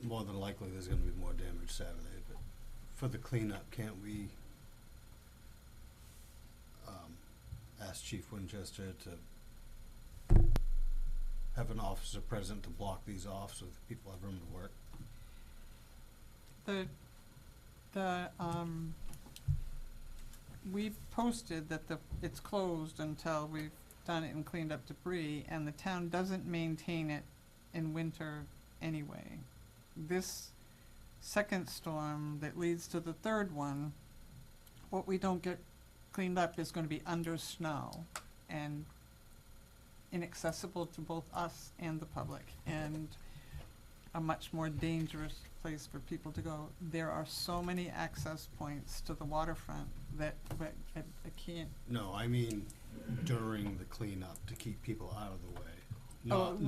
Speaker 11: more than likely, there's gonna be more damage Saturday, but for the cleanup, can't we ask Chief Winchester to have an officer present to block these off so that people have room to work?
Speaker 5: We've posted that it's closed until we've done it and cleaned up debris, and the town doesn't maintain it in winter anyway. This second storm that leads to the third one, what we don't get cleaned up is gonna be under snow and inaccessible to both us and the public, and a much more dangerous place for people to go. There are so many access points to the waterfront that I can't.
Speaker 11: No, I mean during the cleanup to keep people out of the way,
Speaker 5: Oh,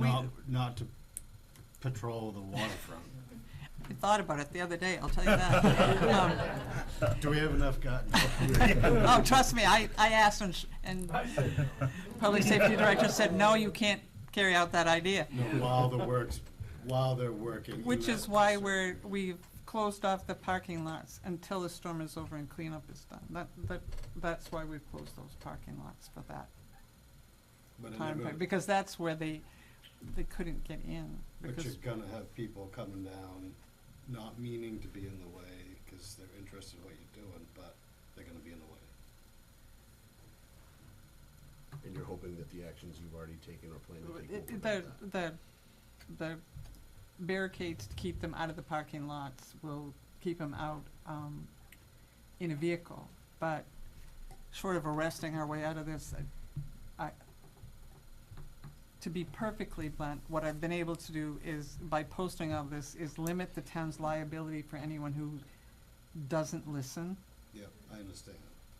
Speaker 11: not to patrol the waterfront.
Speaker 5: I thought about it the other day, I'll tell you that.
Speaker 11: Do we have enough guns?
Speaker 5: Oh, trust me, I asked and Public Safety Director said, no, you can't carry out that idea.
Speaker 11: No, while they're working.
Speaker 5: Which is why we've closed off the parking lots until the storm is over and cleanup is done. That's why we've closed those parking lots for that time frame, because that's where they couldn't get in.
Speaker 11: But
Speaker 5: Because
Speaker 11: you're gonna have people coming down, not meaning to be in the way, cause they're interested in what you're doing, but they're gonna be in the way.
Speaker 4: And you're hoping that the actions you've already taken or plan to take will prevent that?
Speaker 5: the barricades to keep them out of the parking lots will keep them out in a vehicle, but short of arresting our way out of this, to be perfectly blunt, what I've been able to do is, by posting of this, is limit the town's liability for anyone who doesn't listen
Speaker 11: Yep, I understand.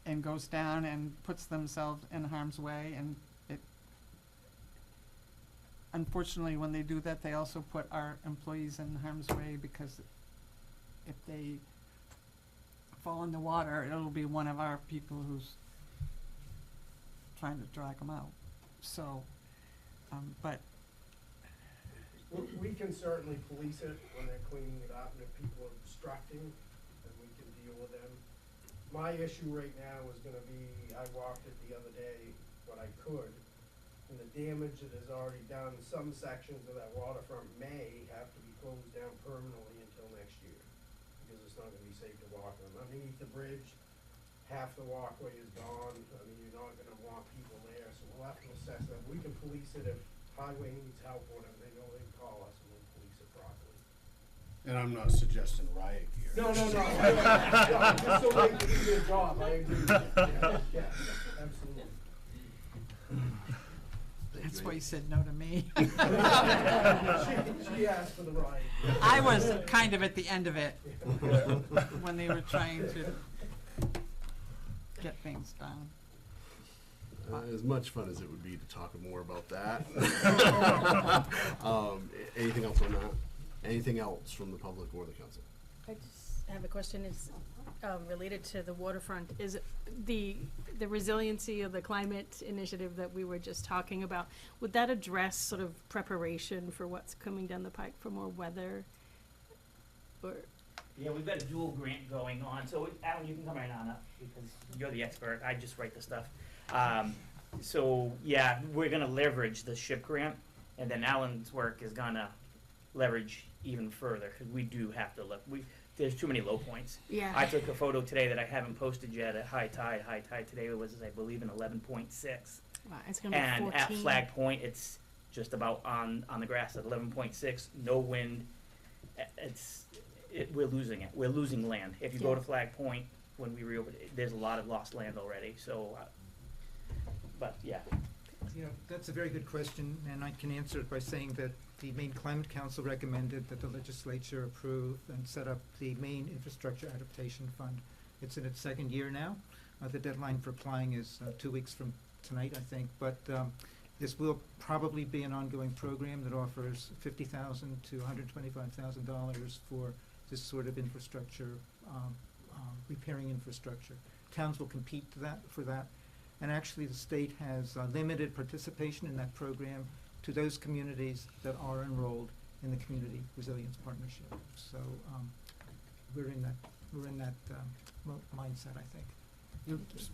Speaker 5: and goes down and puts themselves in harm's way, and it, unfortunately, when they do that, they also put our employees in harm's way, because if they fall in the water, it'll be one of our people who's trying to drag them out. So, but
Speaker 14: We can certainly police it when they're cleaning it up, and if people are obstructing, then we can deal with them. My issue right now is gonna be, I walked it the other day, what I could, and the damage that is already done, some sections of that waterfront may have to be closed down permanently until next year, because it's not gonna be safe to walk on. Underneath the bridge, half the walkway is gone, I mean, you're not gonna want people there, so we'll have to assess that. We can police it if highway needs help or whatever, they know they can call us and we'll police it properly.
Speaker 11: And I'm not suggesting riot gear.
Speaker 14: No, just so they can do their job, I agree with that, yeah, absolutely.
Speaker 5: that's why you said no to me.
Speaker 14: She asked for the riot.
Speaker 5: I was kind of at the end of it when they were trying to get things done.
Speaker 4: As much fun as it would be to talk more about that. Anything else on that? Anything else from the public or the council?
Speaker 3: I just have a question, is related to the waterfront. Is it the resiliency of the climate initiative that we were just talking about, would that address sort of preparation for what's coming down the pike for more weather? Or
Speaker 9: Yeah, we've got a dual grant going on, so Alan, you can come right on up, because you're the expert, I just write the stuff. So, yeah, we're gonna leverage the SHIP grant, and then Alan's work is gonna leverage even further, cause we do have to look, there's too many low points.
Speaker 3: Yeah.
Speaker 9: I took a photo today that I haven't posted yet at high tide today was, I believe, an 11.6.
Speaker 3: wow, it's gonna be 14.
Speaker 9: And at Flag Point, it's just about on the grass at 11.6, no wind. We're losing it. We're losing land. If you go
Speaker 3: Yeah.
Speaker 9: to Flag Point, when we reopen, there's a lot of lost land already, so, but, yeah.
Speaker 10: You know, that's a very good question, and I can answer it by saying that the Maine Climate Council recommended that the legislature approve and set up the Maine Infrastructure Adaptation Fund. It's in its second year now. The deadline for applying is 2 weeks from tonight, I think, but this will probably be an ongoing program that offers $50,000 to $125,000 for this sort of infrastructure, repairing infrastructure. Towns will compete for that. And actually, the state has limited participation in that program to those communities that are enrolled in the Community Resilience Partnership. So we're in that mindset, I think.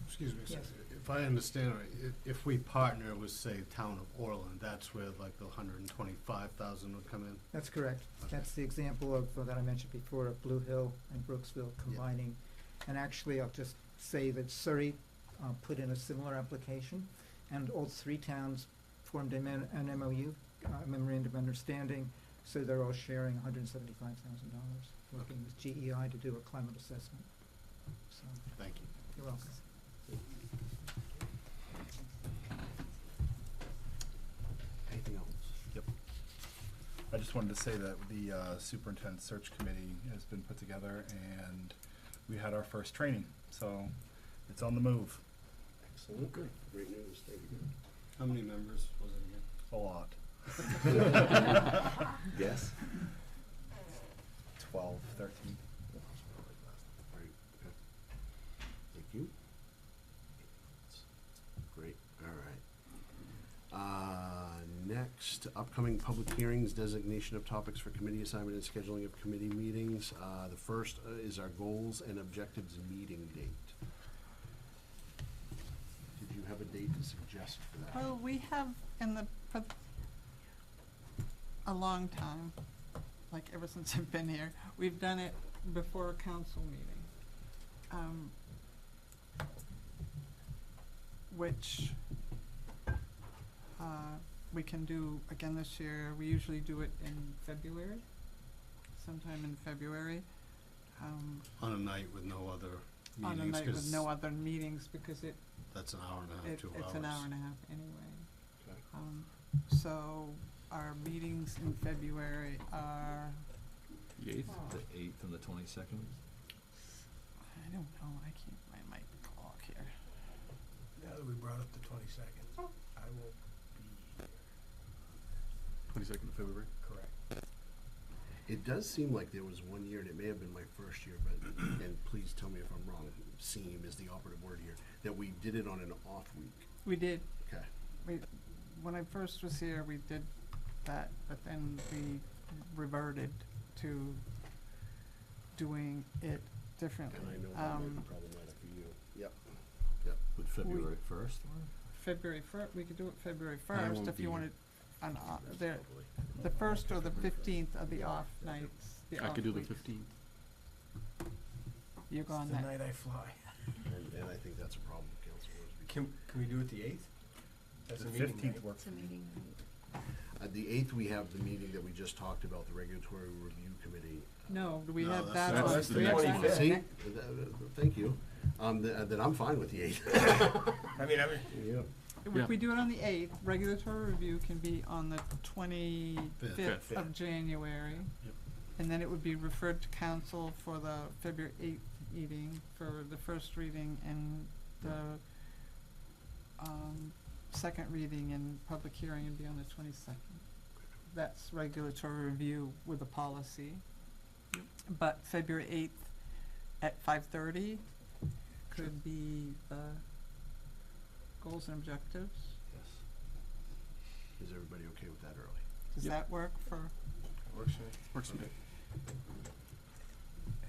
Speaker 11: Excuse me, sir.
Speaker 10: Yes.
Speaker 11: If I understand right, if we partner with, say, Town of Orland, that's where like the 125,000 would come in?
Speaker 10: That's correct.
Speaker 11: Okay.
Speaker 10: That's the example of, that I mentioned before, of Blue Hill and Brooksville combining. And actually, I'll just say that Surrey put in a similar application, and all three towns formed an MOU, Memorandum of Understanding, so they're all sharing $175,000, working with GEI to do a climate assessment. So,
Speaker 11: Thank you.
Speaker 10: you're welcome.
Speaker 4: Anything else?
Speaker 6: Yep. I just wanted to say that the superintendent search committee has been put together, and we had our first training, so it's on the move.
Speaker 4: Excellent. Good. Great news. Thank you.
Speaker 11: How many members was it again?
Speaker 6: A lot.
Speaker 4: Yes?
Speaker 6: 12, 13.
Speaker 4: Great. Okay. Thank you. Great. All right. Next, upcoming public hearings, designation of topics for committee assignment and scheduling of committee meetings. The first is our goals and objectives meeting date. Did you have a date to suggest for that?
Speaker 5: Well, we have for a long time, like ever since I've been here, we've done it before a council meeting. Which we can do again this year. We usually do it in February, sometime in February.
Speaker 11: On a night with no other meetings?
Speaker 5: On a night with
Speaker 11: 'cause
Speaker 5: no other meetings, because
Speaker 11: that's an hour and a half, 2 hours.
Speaker 5: it's an hour and a half anyway.
Speaker 4: Okay.
Speaker 5: So our meetings in February are,
Speaker 2: The 8th?
Speaker 8: The 8th and the 22nd?
Speaker 5: I don't know, I can't find my clock here.
Speaker 12: Now that we brought up the 22nd, I will be here.
Speaker 2: 22nd of February?
Speaker 12: Correct.
Speaker 4: It does seem like there was one year, and it may have been my first year, but, and please tell me if I'm wrong, seem is the operative word here, that we did it on an off week.
Speaker 5: We did,
Speaker 4: Okay.
Speaker 5: when I first was here, we did that, but then we reverted to doing it differently.
Speaker 4: And I know that might be problematic for you. Yep. Yep.
Speaker 8: Would February 1st work?
Speaker 5: February we could do it February
Speaker 4: I
Speaker 5: first
Speaker 4: won't
Speaker 5: if
Speaker 4: be
Speaker 5: you
Speaker 4: here.
Speaker 5: wanted an,
Speaker 4: Probably.
Speaker 5: the first or the 15th are the off nights, the
Speaker 2: I
Speaker 5: off
Speaker 2: could do the
Speaker 5: weeks.
Speaker 2: 15th.
Speaker 5: You're
Speaker 12: It's
Speaker 5: gone
Speaker 12: the
Speaker 5: that,
Speaker 12: night I fly.
Speaker 4: And I think that's a problem, Council Worsby.
Speaker 12: Can we do it the 8th? That's
Speaker 6: The
Speaker 12: a meeting
Speaker 6: 15th
Speaker 12: night.
Speaker 6: works.
Speaker 4: The 8th, we have the meeting that we just talked about, the Regulatory Review Committee.
Speaker 5: no, we
Speaker 11: No,
Speaker 5: have
Speaker 11: that's-
Speaker 5: that on.
Speaker 12: that's the
Speaker 5: we have that
Speaker 12: 25th.
Speaker 4: See?
Speaker 5: next-
Speaker 4: Thank you. Then I'm fine with the 8th.
Speaker 12: I mean,
Speaker 4: Yep.
Speaker 2: Yeah.
Speaker 5: If we do it on the 8th, regulatory review can be on the 25th
Speaker 12: Fifth.
Speaker 5: of January.
Speaker 11: Yep.
Speaker 5: And then it would be referred to council for the February 8th meeting for the first reading, and the second reading and public hearing would be on the 22nd. That's regulatory review with a policy. But February 8th at 5:30 could be the goals and objectives.
Speaker 4: Yes. Is everybody okay with that early?
Speaker 5: Does
Speaker 2: Yep.
Speaker 5: that work for?
Speaker 12: works for me.
Speaker 2: Works for me.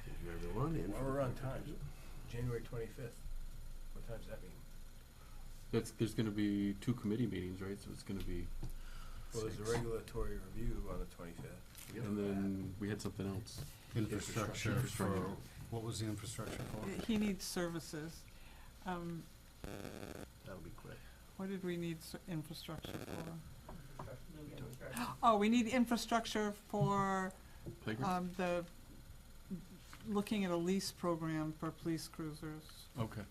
Speaker 4: Thank you, everyone. and
Speaker 12: While
Speaker 4: for
Speaker 12: we're on
Speaker 4: the
Speaker 12: time, January 25th, what time does that mean?
Speaker 2: There's gonna be 2 committee meetings, right? So it's gonna be,
Speaker 12: Well, there's a regulatory review on the 25th.
Speaker 4: Yep.
Speaker 2: and then we had something else.
Speaker 11: Infrastructure
Speaker 2: Infrastructure.
Speaker 11: for, what was the infrastructure for?
Speaker 5: He needs services.
Speaker 4: That'll be quick.
Speaker 5: What did we need infrastructure for? Oh, we need infrastructure for,
Speaker 2: Playground?
Speaker 5: looking at a lease program for police cruisers.
Speaker 2: Okay.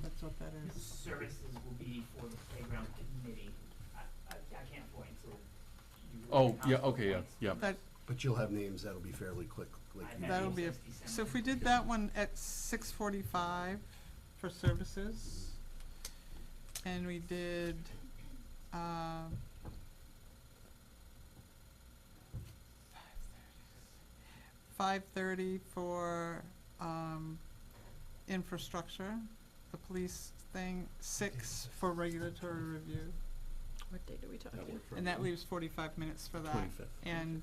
Speaker 5: That's what that is.
Speaker 9: Services will be for the playground committee. I can't point, so you.
Speaker 2: Oh, yeah, okay, yeah, yeah.
Speaker 5: That,
Speaker 4: But you'll have names that'll be fairly quick.
Speaker 5: that'll be, so if we did that one at 6:45 for services, and we did, 5:30 for, infrastructure, the police thing, 6 for regulatory review.
Speaker 3: What date are we talking about?
Speaker 5: And that leaves 45 minutes for that.
Speaker 2: 25th.
Speaker 5: And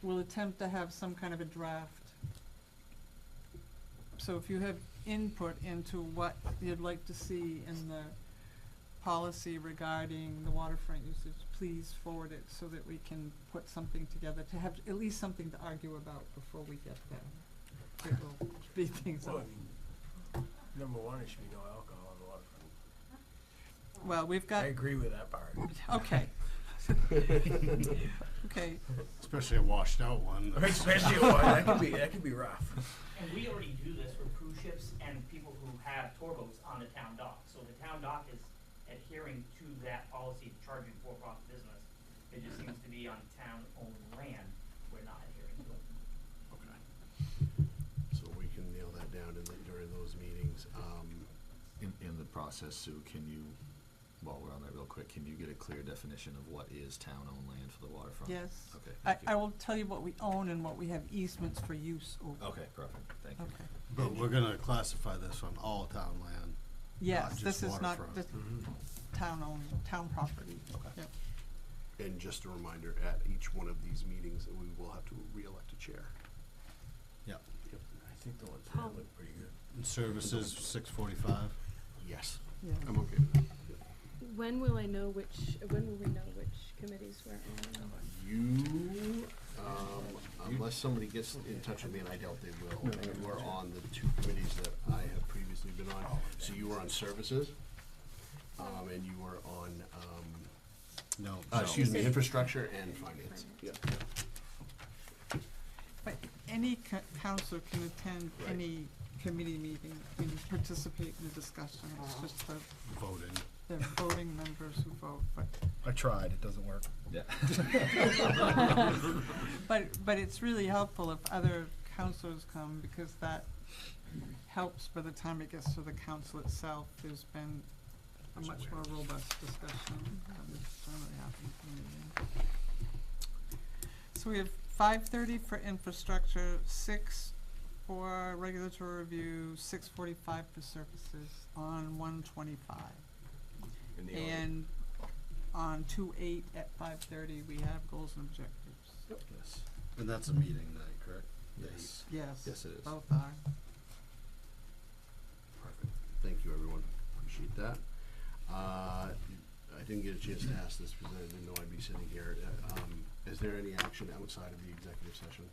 Speaker 5: we'll attempt to have some kind of a draft. So if you have input into what you'd like to see in the policy regarding the waterfront usage, please forward it so that we can put something together, to have at least something to argue about before we get there. It will speed things
Speaker 12: Well,
Speaker 5: up.
Speaker 12: I mean, number one, it should be no alcohol on the waterfront.
Speaker 5: Well, we've got,
Speaker 12: I agree with that part.
Speaker 5: okay. Okay,
Speaker 4: Especially a washed out one.
Speaker 12: Especially one, that could be rough.
Speaker 9: And we already do this for cruise ships and people who have tour boats on the town dock. So the town dock is adhering to that policy of charging for-profit business. It just seems to be on town-owned land, we're not adhering to it.
Speaker 4: Okay. So we can nail that down during those meetings.
Speaker 6: In the process, Sue, can you, while we're on that real quick, can you get a clear definition of what is town-owned land for the waterfront?
Speaker 5: yes.
Speaker 6: Okay,
Speaker 5: I
Speaker 6: thank you.
Speaker 5: will tell you what we own and what we have easements for use over.
Speaker 6: Okay, perfect, thank you.
Speaker 5: Okay.
Speaker 11: But we're gonna classify this on all town land.
Speaker 5: Yes,
Speaker 11: just
Speaker 5: this is not,
Speaker 11: waterfront.
Speaker 5: this town-owned, town property.
Speaker 6: Okay.
Speaker 5: Yep.
Speaker 4: And just a reminder, at each one of these meetings, we will have to re-elect a chair.
Speaker 11: Yep.
Speaker 4: Yep.
Speaker 12: I think the ones there look pretty good.
Speaker 11: And services, 6:45.
Speaker 4: Yes.
Speaker 5: Yeah.
Speaker 2: I'm okay with that.
Speaker 3: When will we know which committees we're on?
Speaker 4: You, unless somebody gets in touch with me, and I doubt they will, you are on the 2 committees that I have previously been on. So you were on services, and you were on,
Speaker 11: No.
Speaker 4: excuse me, infrastructure and finance. Yeah.
Speaker 5: But any counselor can attend
Speaker 4: Right.
Speaker 5: any committee meeting and participate in the discussion. It's just
Speaker 11: Voting.
Speaker 5: the voting members who vote, but,
Speaker 12: I tried, it doesn't work.
Speaker 6: Yeah.
Speaker 5: but it's really helpful if other counselors come, because that helps by the time it gets to the council itself. There's been a much more robust discussion than generally happens in the meeting. So we have 5:30 for infrastructure, 6 for regulatory review, 6:45 for services on 125. And on 2/8 at 5:30, we have goals and objectives.
Speaker 6: Yes,
Speaker 11: And that's a meeting night, correct?
Speaker 6: yes.
Speaker 5: Yes.
Speaker 6: Yes, it is.
Speaker 5: Both are.
Speaker 4: Perfect. Thank you, everyone. Appreciate that. I didn't get a chance to ask this because I didn't know I'd be sitting here. Is there any action outside of the executive session?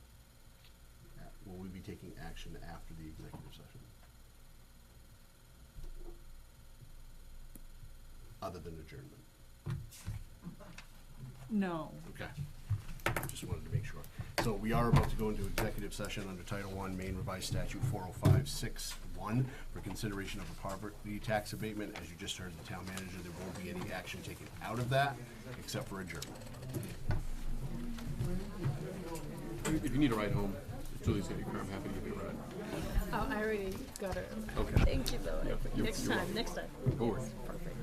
Speaker 4: Will we be taking action after the executive session? Other than adjournment?
Speaker 5: No.
Speaker 4: Okay. Just wanted to make sure. So we are about to go into executive session under Title I, Maine Revised Statute 40561 for consideration of a property tax abatement. As you just heard the town manager, there won't be any action taken out of that except for adjournment.
Speaker 2: If you need a ride home, Julie's got your car, I'm happy to give you a ride.
Speaker 3: Oh, I already got it.
Speaker 2: Okay.
Speaker 3: Thank you, Bill.
Speaker 2: Yeah, you're
Speaker 3: Next
Speaker 2: welcome.
Speaker 3: time, next time.
Speaker 2: Go worth.
Speaker 3: Perfect.